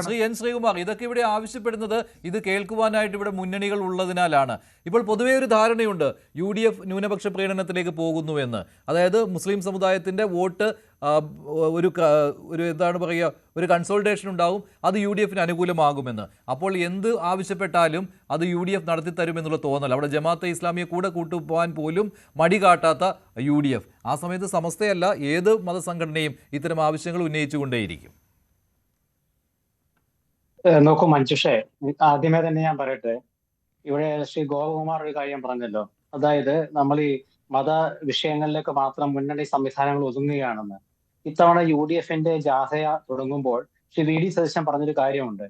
Shri N Sreekumar, ഇതൊക്കെ ഇവിടെ ആവശ്യപ്പെടുന്നത് ഇത് കേൾക്കുവാനായിട്ട് ഇവിടെ മുന്നണികൾ ഉള്ളതിനാലാണ്. ഇപ്പോൾ പൊതുവേ ഒരു ധാരണയുണ്ട് UDF ന്യൂനപക്ഷ പ്രീണനത്തിലേക്ക് പോകുന്നുവെന്ന്. അതായത് മുസ്ലിം സമുദായത്തിൻ്റെ വോട്ട് ഒരു എന്താണ് പറയുക, ഒരു കൺസോൾട്ടേഷൻ ഉണ്ടാവും, അത് UDF അനുകൂലമാകുമെന്ന്. അപ്പോൾ എന്ത് ആവശ്യപ്പെട്ടാലും അത് UDF നടത്തിത്തരുമെന്നുള്ള തോന്നൽ, അവിടെ ജമാഅത്തെ ഇസ്ലാമിയെ കൂടെ കൂട്ടുപോകാൻ പോലും മടി കാട്ടാത്ത UDF, ആ സമയത്ത് സമസ്തയല്ല ഏത് മതസംഘടനയും ഇത്തരം ആവശ്യങ്ങൾ ഉന്നയിച്ചുകൊണ്ടേയിരിക്കും. നോക്കൂ മഞ്ജുഷേ, ആദ്യമേ തന്നെ ഞാൻ പറയട്ടെ, ഇവിടെ ശ്രീ ഗോപകുമാർ ഒരു കാര്യം പറഞ്ഞല്ലോ, അതായത് നമ്മൾ ഈ മത വിഷയങ്ങളിലേക്ക് മാത്രം മുന്നണി സംവിധാനങ്ങൾ ഒതുങ്ങുകയാണെന്ന്. ഇത്തവണ UDFന്റെ ജാഥയ തുടങ്ങുമ്പോൾ ശ്രീ VD സതീശൻ പറഞ്ഞൊരു കാര്യമുണ്ട്.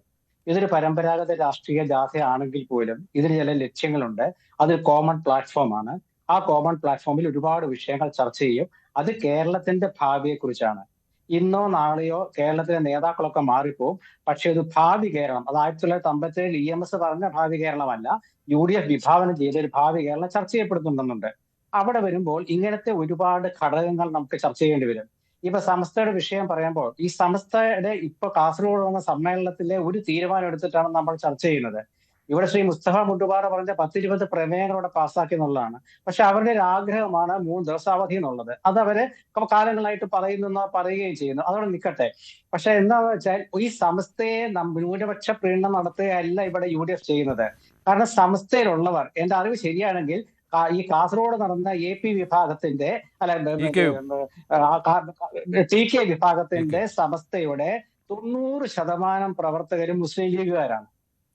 ഇതൊരു പരമ്പരാഗത രാഷ്ട്രീയ ജാഥയാണെങ്കിൽ പോലും ഇതിന് ചില ലക്ഷ്യങ്ങളുണ്ട്. അത് കോമൺ പ്ലാറ്റ്ഫോമാണ്. ആ കോമൺ പ്ലാറ്റ്ഫോമിൽ ഒരുപാട് വിഷയങ്ങൾ ചർച്ച ചെയ്യും. അത് കേരളത്തിന്റെ ഭാവിയെക്കുറിച്ചാണ്. ഇന്നോ നാളെയോ കേരളത്തിലെ നേതാക്കളൊക്കെ മാറിപ്പോവും, പക്ഷെ ഇത് ഭാവി കേരളം, അത് 1957 EMS പറഞ്ഞ ഭാവി കേരളമല്ല, UDF വിഭാവനം ചെയ്ത ഒരു ഭാവി കേരളം ചർച്ച ചെയ്യപ്പെടുന്നുണ്ടെന്നുണ്ട്. അവിടെ വരുമ്പോൾ ഇങ്ങനത്തെ ഒരുപാട് ഘടകങ്ങൾ നമുക്ക് ചർച്ച ചെയ്യേണ്ടി വരും. ഇപ്പൊ സമസ്തയുടെ വിഷയം പറയുമ്പോൾ ഈ സമസ്തയുടെ ഇപ്പൊ കാസർഗോഡ് വന്ന സമ്മേളനത്തിലെ ഒരു തീരുമാനം എടുത്തിട്ടാണ് നമ്മൾ ചർച്ച ചെയ്യുന്നത്. ഇവിടെ ശ്രീ മുസ്തഫ മുണ്ടുപാറ പറഞ്ഞ 10-20 പ്രമേയങ്ങളോടെ പാസ്സാക്കി എന്നുള്ളതാണ്. പക്ഷെ അവരുടെ ഒരു ആഗ്രഹമാണ് 3 ദിവസാവധി എന്നുള്ളത്. അത് അവര് കാലങ്ങളായിട്ട് പറയുകയും ചെയ്യുന്നു. അതോടെ നിൽക്കട്ടെ. പക്ഷെ എന്താണെന്ന് വെച്ചാൽ ഈ സമസ്തയെ ന്യൂനപക്ഷ പ്രീണനം നടത്തുകയല്ല ഇവിടെ UDF ചെയ്യുന്നത്. കാരണം സമസ്തയിലുള്ളവർ, എന്റെ അറിവ് ശരിയാണെങ്കിൽ, ഈ കാസർഗോഡ് നടന്ന AP വിഭാഗത്തിന്റെ TK വിഭാഗത്തിന്റെ സമസ്തയുടെ 90% പ്രവർത്തകരും മുസ്ലിം ലീഗുകാരാണ്,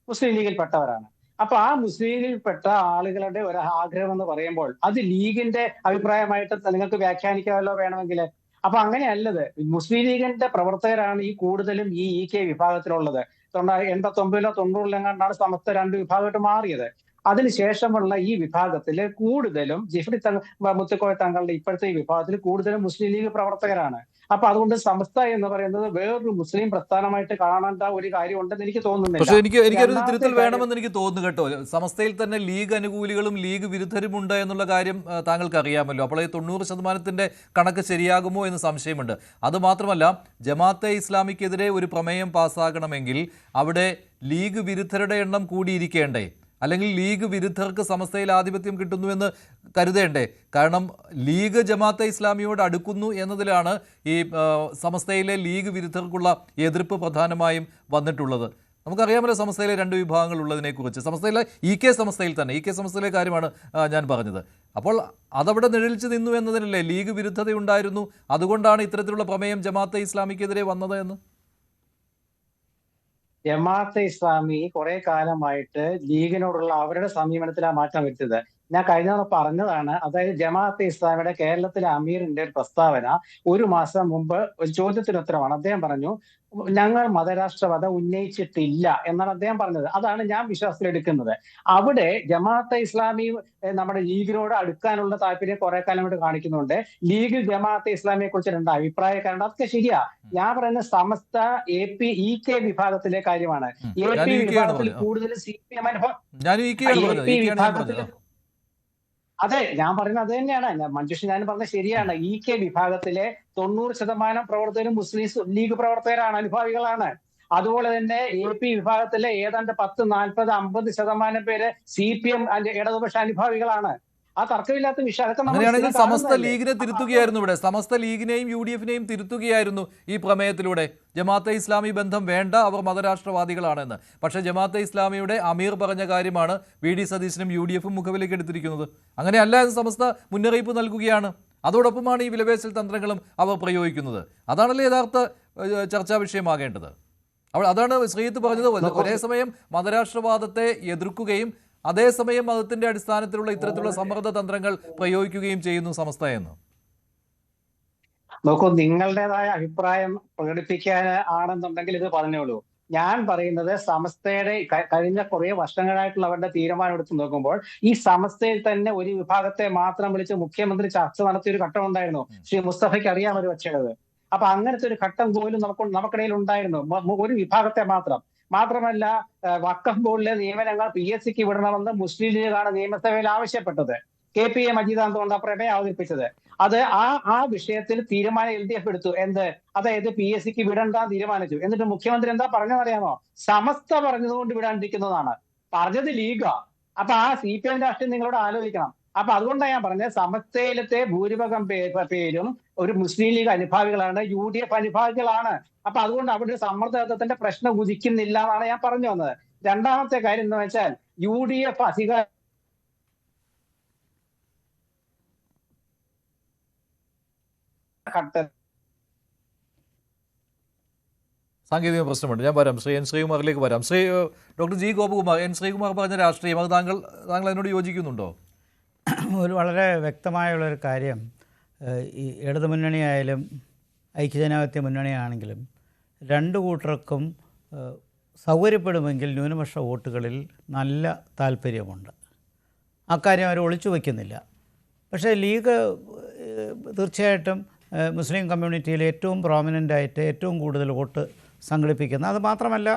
മുസ്ലിം ലീഗിൽപ്പെട്ടവരാണ്. അപ്പൊ ആ മുസ്ലിം ലീഗിൽപ്പെട്ട ആളുകളുടെ ഒരു ആഗ്രഹം എന്ന് പറയുമ്പോൾ അത് ലീഗിന്റെ അഭിപ്രായമായിട്ട് നിങ്ങൾക്ക് വ്യാഖ്യാനിക്കാമല്ലോ വേണമെങ്കിൽ. അപ്പൊ അങ്ങനെയല്ലത്. മുസ്ലിം ലീഗിന്റെ പ്രവർത്തകരാണ് ഈ കൂടുതലും ഈ EK വിഭാഗത്തിലുള്ളത്. 89-ലോ 90-ലോ സമസ്ത 2 വിഭാഗമായിട്ട് മാറിയത്. അതിനുശേഷമുള്ള ഈ വിഭാഗത്തില് കൂടുതലും ജിഫ്രി മുത്തുക്കോയ തങ്ങളുടെ ഇപ്പോഴത്തെ ഈ വിഭാഗത്തിൽ കൂടുതലും മുസ്ലിം ലീഗ് പ്രവർത്തകരാണ്. അപ്പൊ അതുകൊണ്ട് സമസ്ത എന്ന് പറയുന്നത് വേറൊരു മുസ്ലിം പ്രസ്ഥാനമായിട്ട് കാണേണ്ട ഒരു കാര്യം ഉണ്ടെന്ന് എനിക്ക് തോന്നുന്നില്ല. പക്ഷേ എനിക്കൊരു തിരുത്തൽ വേണമെന്ന് എനിക്ക് തോന്നുന്നു കേട്ടോ. സമസ്തയിൽ തന്നെ ലീഗ് അനുകൂലികളും ലീഗ് വിരുദ്ധരും ഉണ്ട് എന്നുള്ള കാര്യം താങ്കൾക്ക് അറിയാമല്ലോ. അപ്പോൾ ഈ 90% കണക്ക് ശരിയാകുമോ എന്ന് സംശയമുണ്ട്. അതുമാത്രമല്ല, ജമാഅത്തെ ഇസ്ലാമിക്കെതിരെ ഒരു പ്രമേയം പാസ്സാകണമെങ്കിൽ അവിടെ ലീഗ് വിരുദ്ധരുടെ എണ്ണം കൂടിയിരിക്കേണ്ടേ? അല്ലെങ്കിൽ ലീഗ് വിരുദ്ധർക്ക് സമസ്തയിൽ ആധിപത്യം കിട്ടുന്നുവെന്ന് കരുതേണ്ടേ? കാരണം ലീഗ് ജമാഅത്തെ ഇസ്ലാമിയോട് അടുക്കുന്നു എന്നതിലാണ് ഈ സമസ്തയിലെ ലീഗ് വിരുദ്ധർക്കുള്ള എതിർപ്പ് പ്രധാനമായും വന്നിട്ടുള്ളത്. നമുക്കറിയാമല്ലോ സമസ്തയിലെ 2 വിഭാഗങ്ങൾ ഉള്ളതിനെക്കുറിച്ച്. സമസ്തയിലെ EK സമസ്തയിലെ കാര്യമാണ് ഞാൻ പറഞ്ഞത്. അപ്പോൾ അതവിടെ നിഴലിച്ച് നിന്നു എന്നതിനല്ലേ ലീഗ് വിരുദ്ധതയുണ്ടായിരുന്നു, അതുകൊണ്ടാണ് ഇത്തരത്തിലുള്ള പ്രമേയം ജമാഅത്തെ ഇസ്ലാമിക്കെതിരെ വന്നത് എന്ന്? ജമാഅത്തെ ഇസ്ലാമി കുറെ കാലമായിട്ട് ലീഗിനോടുള്ള അവരുടെ സമീപനത്തിലാണ് മാറ്റം വരുത്തിയത്. ഞാൻ കഴിഞ്ഞ തവണ പറഞ്ഞതാണ്. അതായത് ജമാഅത്തെ ഇസ്ലാമിയുടെ കേരളത്തിലെ അമീറിന്റെ ഒരു പ്രസ്താവന 1 മാസം മുമ്പ് ഒരു ചോദ്യത്തിന് ഉത്തരമാണ്. അദ്ദേഹം പറഞ്ഞു, ഞങ്ങൾ മതരാഷ്ട്രവാദ ഉന്നയിച്ചിട്ടില്ല എന്നാണ് അദ്ദേഹം പറഞ്ഞത്. അതാണ് ഞാൻ വിശ്വാസത്തിലെടുക്കുന്നത്. അവിടെ ജമാഅത്തെ ഇസ്ലാമി നമ്മുടെ ലീഗിനോട് അടുക്കാനുള്ള താല്പര്യം കുറെ കാലമായിട്ട് കാണിക്കുന്നുണ്ട്. ലീഗ് ജമാഅത്തെ ഇസ്ലാമിയെ കുറിച്ച് 2 അഭിപ്രായക്കാരുണ്ട്. അതൊക്കെ ശരിയാ. ഞാൻ പറയുന്ന സമസ്ത EK വിഭാഗത്തിലെ കാര്യമാണ്. AP വിഭാഗത്തിൽ കൂടുതൽ CPM വിഭാഗത്തിൽ, അതെ ഞാൻ പറയുന്നത് അത് തന്നെയാണ് മഞ്ജുഷ, ഞാൻ പറഞ്ഞത് ശരിയാണ്. EK വിഭാഗത്തിലെ 90% പ്രവർത്തകരും മുസ്ലിം ലീഗ് പ്രവർത്തകരാണ്, അനുഭാവികളാണ്. അതുപോലെ തന്നെ AP വിഭാഗത്തിലെ ഏതാണ്ട് 10, 40, 50% പേര് CPM ഇടതുപക്ഷ അനുഭാവികളാണ്. ആ തർക്കമില്ലാത്ത വിഷയം. അങ്ങനെയാണെങ്കിൽ സമസ്ത ലീഗിനെ തിരുത്തുകയായിരുന്നു ഇവിടെ. സമസ്ത ലീഗിനെയും UDFനെയും തിരുത്തുകയായിരുന്നു ഈ പ്രമേയത്തിലൂടെ. ജമാഅത്തെ ഇസ്ലാമി ബന്ധം വേണ്ട, അവർ മതരാഷ്ട്രവാദികളാണെന്ന്. പക്ഷേ ജമാഅത്തെ ഇസ്ലാമിയുടെ അമീർ പറഞ്ഞ കാര്യമാണ് VD സതീശനും UDFും മുഖവിലേക്ക് എടുത്തിരിക്കുന്നത്. അങ്ങനെയല്ല എന്ന് സമസ്ത മുന്നറിയിപ്പ് നൽകുകയാണ്. അതോടൊപ്പമാണ് ഈ വിലപേശൽ തന്ത്രങ്ങളും അവർ പ്രയോഗിക്കുന്നത്. അതാണല്ലോ യഥാർത്ഥ ചർച്ചാ വിഷയമാകേണ്ടത്. അതാണ് ശ്രീജിത്ത് പറഞ്ഞത്. ഒരേ സമയം മതരാഷ്ട്രവാദത്തെ എതിർക്കുകയും അതേസമയം മതത്തിന്റെ അടിസ്ഥാനത്തിലുള്ള ഇത്തരത്തിലുള്ള സമ്മർദ്ദ തന്ത്രങ്ങൾ പ്രയോഗിക്കുകയും ചെയ്യുന്നു സമസ്ത എന്ന്. നോക്കൂ, നിങ്ങളുടേതായ അഭിപ്രായം പ്രകടിപ്പിക്കാൻ ആണെന്നുണ്ടെങ്കിൽ ഇത് പറഞ്ഞോളൂ. ഞാൻ പറയുന്നത് സമസ്തയുടെ കഴിഞ്ഞ കുറെ വർഷങ്ങളായിട്ടുള്ള അവരുടെ തീരുമാനം എടുത്ത് നോക്കുമ്പോൾ ഈ സമസ്തയിൽ തന്നെ ഒരു വിഭാഗത്തെ മാത്രം വിളിച്ച് മുഖ്യമന്ത്രി ചർച്ച നടത്തിയ ഒരു ഘട്ടം ഉണ്ടായിരുന്നു. ശ്രീ മുസ്തഫയ്ക്ക് അറിയാം ഒരു പക്ഷേത്. അപ്പൊ അങ്ങനത്തെ ഒരു ഘട്ടം പോലും നമുക്കിടയിൽ ഉണ്ടായിരുന്നു, ഒരു വിഭാഗത്തെ മാത്രം. മാത്രമല്ല, വഖഫ് ബോർഡിലെ നിയമനങ്ങൾ PSCക്ക് വിടണമെന്ന് മുസ്ലിം ലീഗാണ് നിയമസഭയിൽ ആവശ്യപ്പെട്ടത്. KPA മജീദാണ് തോന്നുന്ന പ്രമേയം അവതരിപ്പിച്ചത്. അത് ആ വിഷയത്തിൽ തീരുമാനം LDF എടുത്തു. അതായത് PSCക്ക് വിടണ്ടാൻ തീരുമാനിച്ചു. എന്നിട്ട് മുഖ്യമന്ത്രി എന്താ പറഞ്ഞതറിയാമോ? സമസ്ത പറഞ്ഞതുകൊണ്ട് വിടാണ്ടിരിക്കുന്നതാണ്. പറഞ്ഞത് ലീഗാ. അപ്പൊ ആ CPM രാഷ്ട്രീയം നിങ്ങളോട് ആലോചിക്കണം. അപ്പൊ അതുകൊണ്ടാണ് ഞാൻ പറഞ്ഞത്, സമസ്തയിലത്തെ ഭൂരിഭാഗം പേരും ഒരു മുസ്ലിം ലീഗ് അനുഭാവികളാണ്, UDF അനുഭാവികളാണ്. അപ്പൊ അതുകൊണ്ട് അവിടെ ഒരു സമ്മർദ്ദത്തിന്റെ പ്രശ്നം ഉദിക്കുന്നില്ല എന്നാണ് ഞാൻ പറഞ്ഞു വന്നത്. രണ്ടാമത്തെ കാര്യം എന്ന് വെച്ചാൽ UDF അധികാര സാങ്കേതിക പ്രശ്നമുണ്ട്. ഞാൻ വരാം, ശ്രീ എൻ ശ്രീകുമാറിലേക്ക് വരാം. Doctor G Gopakumar, N Sreekumar പറഞ്ഞ രാഷ്ട്രീയം അത് താങ്കൾ അതിനോട് യോജിക്കുന്നുണ്ടോ? ഒരു വളരെ വ്യക്തമായുള്ളൊരു കാര്യം, ഈ ഇടതുമുന്നണിയായാലും ഐക്യജനാധിപത്യ മുന്നണിയാണെങ്കിലും രണ്ടു കൂട്ടർക്കും സൗകര്യപ്പെടുമെങ്കിൽ ന്യൂനപക്ഷ വോട്ടുകളിൽ നല്ല താല്പര്യമുണ്ട്. അക്കാര്യം അവർ ഒളിച്ചു വയ്ക്കുന്നില്ല. പക്ഷേ ലീഗ് തീർച്ചയായിട്ടും മുസ്ലിം കമ്മ്യൂണിറ്റിയിൽ ഏറ്റവും പ്രോമിനൻ്റായിട്ട് ഏറ്റവും കൂടുതൽ വോട്ട് സംഘടിപ്പിക്കുന്ന, അത് മാത്രമല്ല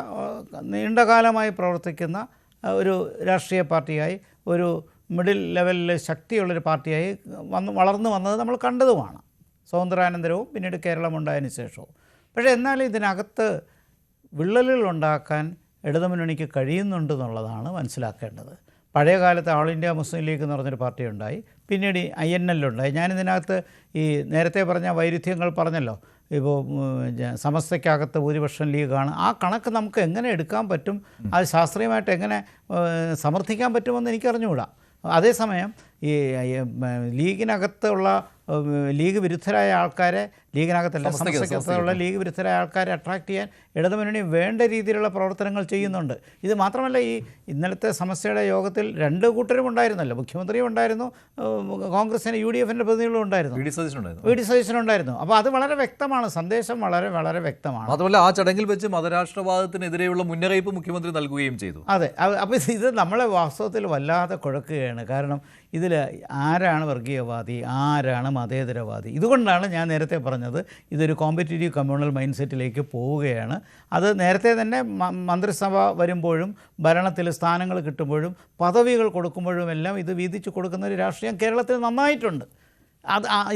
നീണ്ടകാലമായി പ്രവർത്തിക്കുന്ന ഒരു രാഷ്ട്രീയ പാർട്ടിയായി, ഒരു മിഡിൽ ലെവലിൽ ശക്തിയുള്ളൊരു പാർട്ടിയായി വളർന്നു വന്നത് നമ്മൾ കണ്ടതുമാണ്, സ്വാതന്ത്ര്യാനന്തരവും പിന്നീട് കേരളമുണ്ടായതിനു ശേഷവും. പക്ഷേ എന്നാലും ഇതിനകത്ത് വിള്ളലുകൾ ഉണ്ടാക്കാൻ ഇടതുമുന്നണിക്ക് കഴിയുന്നുണ്ടെന്നുള്ളതാണ് മനസ്സിലാക്കേണ്ടത്. പഴയ കാലത്ത് ഓൾ ഇന്ത്യ മുസ്ലിം ലീഗ് എന്ന് പറഞ്ഞൊരു പാർട്ടി ഉണ്ടായി, പിന്നീട് INL ഉണ്ടായി. ഞാനിതിനകത്ത് ഈ നേരത്തെ പറഞ്ഞ വൈരുദ്ധ്യങ്ങൾ പറഞ്ഞല്ലോ. ഇപ്പോൾ സമസ്തയ്ക്കകത്ത് ഭൂരിപക്ഷം ലീഗാണ്. ആ കണക്ക് നമുക്ക് എങ്ങനെ എടുക്കാൻ പറ്റും, അത് ശാസ്ത്രീയമായിട്ട് എങ്ങനെ സമർത്ഥിക്കാൻ പറ്റുമെന്ന് എനിക്കറിഞ്ഞുകൂടാ. അതേസമയം ഈ ലീഗിനകത്തുള്ള ലീഗ് വിരുദ്ധരായ ആൾക്കാരെ, ലീഗിനകത്തല്ല സമസ്തയ്ക്കകത്തുള്ള ലീഗ് വിരുദ്ധരായ ആൾക്കാരെ അട്രാക്ട് ചെയ്യാൻ ഇടതുമുന്നണി വേണ്ട രീതിയിലുള്ള പ്രവർത്തനങ്ങൾ ചെയ്യുന്നുണ്ട്. ഇത് മാത്രമല്ല, ഈ ഇന്നലത്തെ സമസ്തയുടെ യോഗത്തിൽ രണ്ട് കൂട്ടരും ഉണ്ടായിരുന്നല്ലോ. മുഖ്യമന്ത്രിയും ഉണ്ടായിരുന്നു, കോൺഗ്രസിന് UDFൻ്റെ പ്രതിനിധികളും ഉണ്ടായിരുന്നു, വി ഡി സതീശനുണ്ടായിരുന്നു. അപ്പോൾ അത് വളരെ വ്യക്തമാണ്, സന്ദേശം വളരെ വളരെ വ്യക്തമാണ്. അതുപോലെ ആ ചടങ്ങിൽ വെച്ച് മതരാഷ്ട്രവാദത്തിനെതിരെയുള്ള മുന്നറിയിപ്പ് മുഖ്യമന്ത്രി നൽകുകയും ചെയ്തു. അതെ. അപ്പോൾ ഇത് നമ്മളെ വാസ്തവത്തിൽ വല്ലാതെ കുഴക്കുകയാണ്. കാരണം ഇതിൽ ആരാണ് വർഗീയവാദി, ആരാണ് മതേതരവാദി? ഇതുകൊണ്ടാണ് ഞാൻ നേരത്തെ പറഞ്ഞത്, ഇതൊരു കോമ്പറ്റീറ്റീവ് കമ്മ്യൂണൽ മൈൻഡ് സെറ്റിലേക്ക് പോവുകയാണ്. അത് നേരത്തെ തന്നെ മന്ത്രിസഭ വരുമ്പോഴും ഭരണത്തിൽ സ്ഥാനങ്ങൾ കിട്ടുമ്പോഴും പദവികൾ കൊടുക്കുമ്പോഴും എല്ലാം ഇത് വീതിച്ചു കൊടുക്കുന്ന ഒരു രാഷ്ട്രീയം കേരളത്തിൽ നന്നായിട്ടുണ്ട്.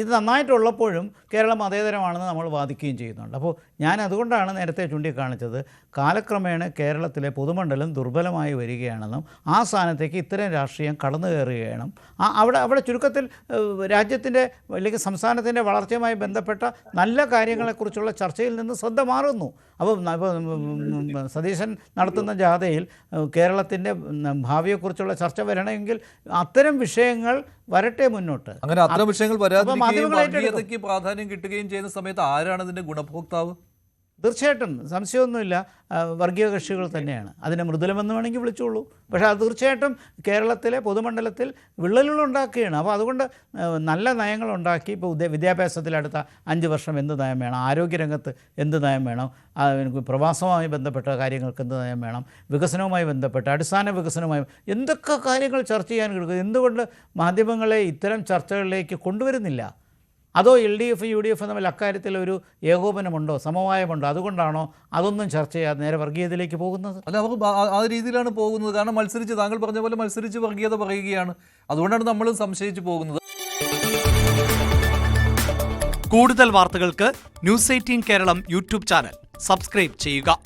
ഇത് നന്നായിട്ടുള്ളപ്പോഴും കേരളം മതേതരമാണെന്ന് നമ്മൾ വാദിക്കുകയും ചെയ്യുന്നുണ്ട്. അപ്പോൾ ഞാൻ അതുകൊണ്ടാണ് നേരത്തെ ചൂണ്ടിക്കാണിച്ചത്, കാലക്രമേണ കേരളത്തിലെ പൊതുമണ്ഡലം ദുർബലമായി വരികയാണെന്നും ആ സ്ഥാനത്തേക്ക് ഇത്തരം രാഷ്ട്രീയം കടന്നു കയറുകയാണ്. അവിടെ ചുരുക്കത്തിൽ രാജ്യത്തിൻ്റെ അല്ലെങ്കിൽ സംസ്ഥാനത്തിൻ്റെ വളർച്ചയുമായി ബന്ധപ്പെട്ട നല്ല കാര്യങ്ങളെക്കുറിച്ചുള്ള ചർച്ചയിൽ നിന്ന് ശ്രദ്ധ മാറുന്നു. അപ്പോൾ സതീശൻ നടത്തുന്ന ജാഥയിൽ കേരളത്തിൻ്റെ ഭാവിയെക്കുറിച്ചുള്ള ചർച്ച വരണമെങ്കിൽ അത്തരം വിഷയങ്ങൾ വരട്ടെ മുന്നോട്ട്. അങ്ങനെ അത്തരം വിഷയങ്ങൾ വരാതിരിക്കുകയും പ്രാധാന്യം കിട്ടുകയും ചെയ്യുന്ന സമയത്ത് ആരാണ് ഇതിൻ്റെ ഗുണഭോക്താവ്? തീർച്ചയായിട്ടും സംശയമൊന്നുമില്ല, വർഗീയ കക്ഷികൾ തന്നെയാണ്. അതിനെ മൃദുലമെന്ന് വേണമെങ്കിൽ വിളിച്ചോളൂ. പക്ഷേ അത് തീർച്ചയായിട്ടും കേരളത്തിലെ പൊതുമണ്ഡലത്തിൽ വിള്ളലുകളുണ്ടാക്കുകയാണ്. അപ്പോൾ അതുകൊണ്ട് നല്ല നയങ്ങളുണ്ടാക്കി, ഇപ്പോൾ വിദ്യാഭ്യാസത്തിൽ അടുത്ത 5 വർഷം എന്ത് നയം വേണം, ആരോഗ്യരംഗത്ത് എന്ത് നയം വേണം, പ്രവാസവുമായി ബന്ധപ്പെട്ട കാര്യങ്ങൾക്ക് എന്ത് നയം വേണം, വികസനവുമായി ബന്ധപ്പെട്ട അടിസ്ഥാന വികസനവുമായി എന്തൊക്കെ കാര്യങ്ങൾ ചർച്ച ചെയ്യാൻ കിടക്കും. എന്തുകൊണ്ട് മാധ്യമങ്ങളെ ഇത്തരം ചർച്ചകളിലേക്ക് കൊണ്ടുവരുന്നില്ല? അതോ LDF UDF തമ്മിൽ അക്കാര്യത്തിൽ ഒരു ഏകോപനമുണ്ടോ, സമവായമുണ്ടോ? അതുകൊണ്ടാണോ അതൊന്നും ചർച്ച ചെയ്യാതെ നേരെ വർഗീയതയിലേക്ക് പോകുന്നത്? അല്ല, അവർ ആ രീതിയിലാണ് പോകുന്നത്. കാരണം മത്സരിച്ച്, താങ്കൾ പറഞ്ഞ പോലെ മത്സരിച്ച് വർഗീയത പറയുകയാണ്. അതുകൊണ്ടാണ് നമ്മൾ സംശയിച്ചു പോകുന്നത്. കൂടുതൽ വാർത്തകൾക്ക് News 18 കേരളം യൂട്യൂബ് ചാനൽ സബ്സ്ക്രൈബ് ചെയ്യുക.